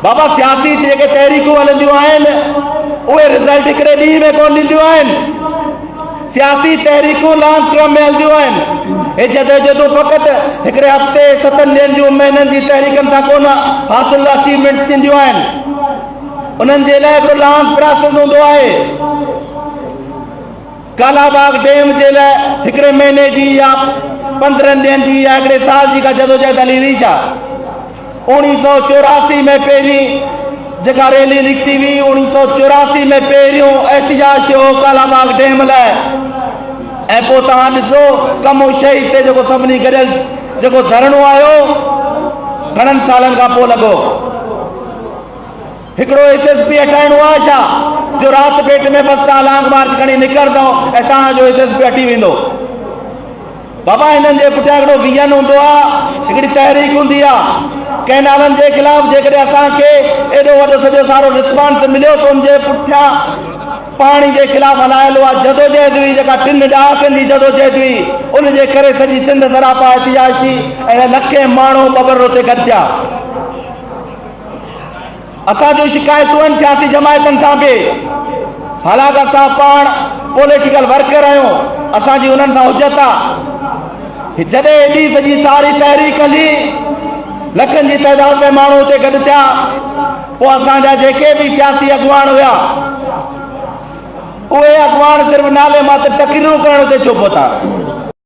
बाबा सियासी जेके तहरीकूं हलंदियूं आहिनि उहे रिज़ल्ट हिकिड़े ॾींहं में कोन ॾींदियूं आहिनि। सियासी तहरीकूं लॉन्ग टर्म में हलंदियूं आहिनि। हे जदोजहदूं फ़क़ति हिकिड़े हफ़्ते 7 ॾींहंनि जूं महीननि जी तहरीकनि सां कोन हासिल अचीवमेंट्स थींदियूं आहिनि। उन्हनि जे लाइ हिकिड़ो लॉन्ग प्रोसेस हूंदो आहे। कालाबाग डैम जे लाइ हिकिड़े महीने जी या 15 ॾींहंनि जी या हिकिड़े साल जी का जदोजहद हली हुई छा? 1984 में पहिरीं जेका रैली निकिती हुई, 1984 में पहिरियों एहतिजाज थियो कालाबाग डैम लाइ। ऐं पोइ तव्हां ॾिसो कमु शहीद ते जेको सभिनी गॾियल जेको धरणो आयो घणनि सालनि खां पोइ लॻो। हिकिड़ो SSP हटाइणो आहे छा जो राति पेट में बसि तव्हां लॉन्ग मार्च खणी निकिरंदो ऐं तव्हांजो SSP हटी वेंदो? बाबा हिननि जे पुठियां हिकिड़ो विजन हूंदो आहे, हिकिड़ी तहरीक हूंदी आहे। कंहिं नालनि जे ख़िलाफ़ जेकॾहिं असांखे एॾो वॾो सॼो सारो रिस्पॉन्स मिलियो त उनजे पुठियां पाणी जे ख़िलाफ़ हलायलु आहे जदोजहद हुई, जेका 3 ॾहाकनि जी जदोजहद हुई। उनजे करे सॼी सिंध सरापा एहतिजाज थी ऐं लखे माण्हू बबर उते गॾु थिया। असांजूं शिकायतूं आहिनि सियासी जमायतनि सां बि। हालांकि असां पाण पॉलिटिकल वर्कर आहियूं, असांजी उन्हनि सां हुजत आहे। जॾहिं एॾी सॼी सारी तहरीक हली, लखनि जी तइदाद में माण्हू उते गॾु थिया, पोइ असांजा जेके बि सियासी अॻुवान हुआ उहे अॻुवान सिर्फ़ु नाले मात्र तक़रीरूं करण ते छो पहुता?